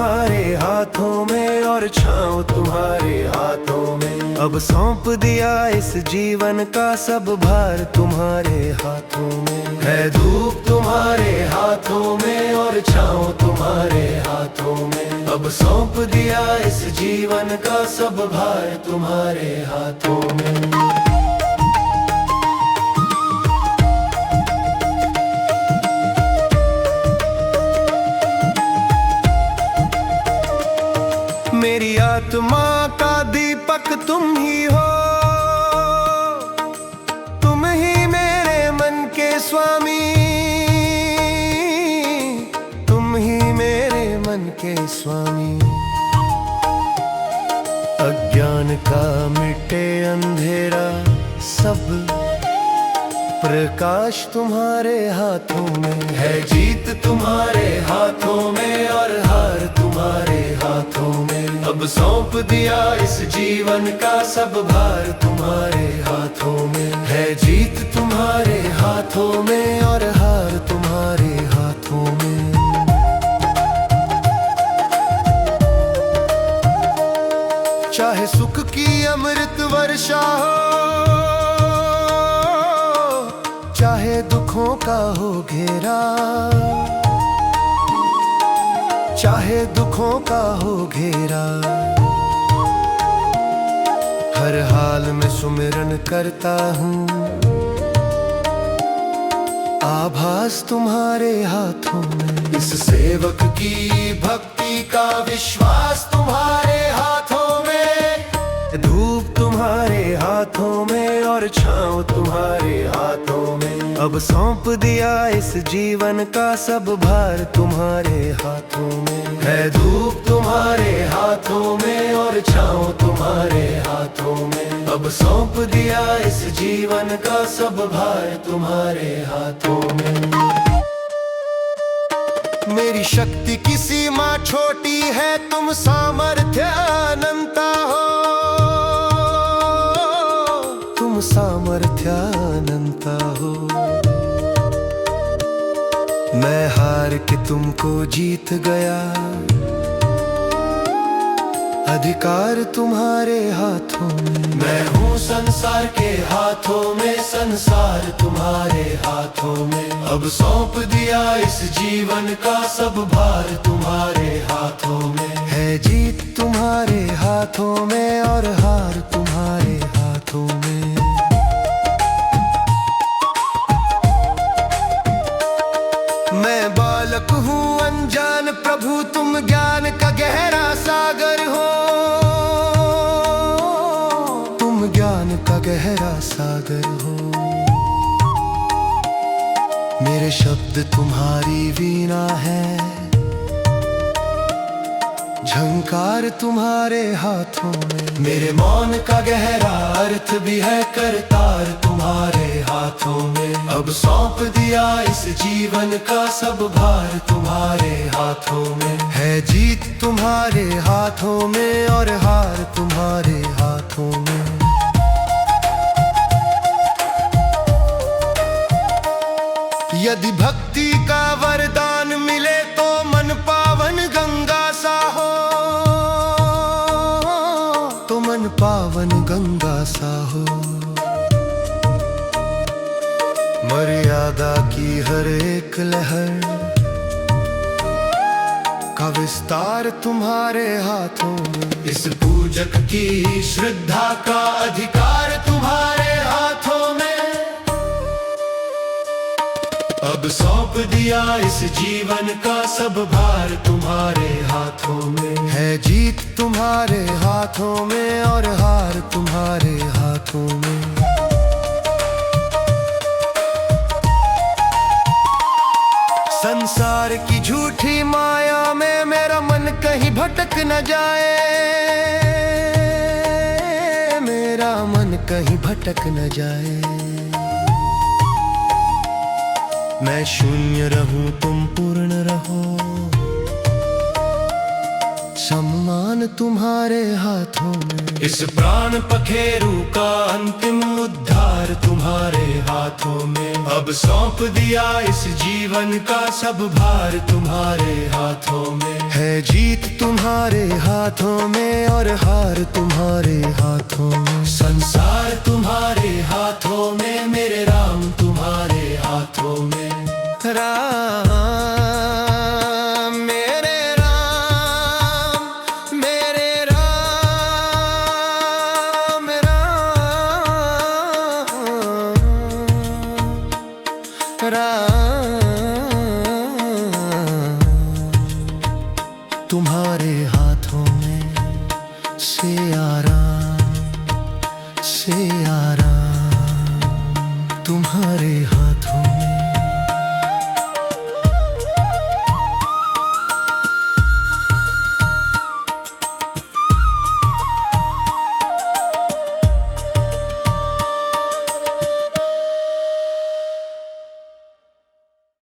तुम्हारे हाथों में और छाँव तुम्हारे हाथों में। अब सौंप दिया इस जीवन का सब भार तुम्हारे हाथों में। है धूप तुम्हारे हाथों में और छाँव तुम्हारे हाथों में। अब सौंप दिया इस जीवन का सब भार तुम्हारे हाथों में। मेरी आत्मा का दीपक तुम ही हो, तुम ही मेरे मन के स्वामी, तुम ही मेरे मन के स्वामी। अज्ञान का मिटे अंधेरा सब, प्रकाश तुम्हारे हाथों में। है जीत तुम्हारे हाथों में और हार तुम्हारे हाथों में। अब सौंप दिया इस जीवन का सब भार तुम्हारे हाथों में। है जीत तुम्हारे हाथों में और हार तुम्हारे हाथों में। चाहे सुख की अमृत वर्षा हो, चाहे दुखों का हो घेरा, चाहे दुखों का हो घेरा। हर हाल में सुमिरन करता हूँ, आभास तुम्हारे हाथों में। इस सेवक की भक्ति का विश्वास तुम्हारे हाथों में। धूप तुम्हारे हाथों में और छाँव तुम्हारे हाथों में। अब सौंप दिया इस जीवन का सब भार तुम्हारे हाथों में। है धूप तुम्हारे हाथों में और छाँव तुम्हारे हाथों में। अब सौंप दिया इस जीवन का सब भार तुम्हारे हाथों में। मेरी शक्ति की सीमा छोटी है, तुम सामर्थ्य अनंता हो, तुम सामर्थ्य अनंता हो। मैं हार के तुमको जीत गया, अधिकार तुम्हारे हाथों में। मैं हूँ संसार के हाथों में, संसार तुम्हारे हाथों में। अब सौंप दिया इस जीवन का सब भार तुम्हारे हाथों में। है जीत तुम्हारे हाथों में और हार तुम्हारे हाथों में। मैं बालक हूँ अनजान प्रभु, तुम ज्ञान का गहरा सागर हो, तुम ज्ञान का गहरा सागर हो। मेरे शब्द तुम्हारी वीणा है, झंकार तुम्हारे हाथों में। मेरे मौन का गहरा अर्थ भी है, करतार तुम्हारे हाथों में। अब सौंप दिया इस जीवन का सब भार तुम्हारे हाथों में। है जीत तुम्हारे हाथों में और हार तुम्हारे हाथों में। यदि भक्ति का वरदान मिले तो मन पावन गंगा सा हो, तो मन पावन गंगा सा हो। मर्यादा की हर एक लहर का विस्तार तुम्हारे हाथों में। इस पूजक की श्रद्धा का अधिकार तुम्हारे हाथों में। अब सौंप दिया इस जीवन का सब भार तुम्हारे हाथों में। है जीत तुम्हारे हाथों में और हार तुम्हारे हाथों में। संसार की झूठी माया में मेरा मन कहीं भटक न जाए, मेरा मन कहीं भटक न जाए। मैं शून्य रहूं तुम पूर्ण रहो, सम्मान तुम्हारे हाथों में। इस प्राण पखेरु का अंतिम उद्धार तुम्हारे हाथों में। अब सौंप दिया इस जीवन का सब भार तुम्हारे हाथों में। है जीत तुम्हारे हाथों में और हार तुम्हारे हाथों में। संसार तुम्हारे हाथों में, मेरे राम तुम्हारे हाथों में। राम मेरे राम, मेरे राम, राम तुम्हारे हाथों में। से आराम तुम्हारे हाथों में।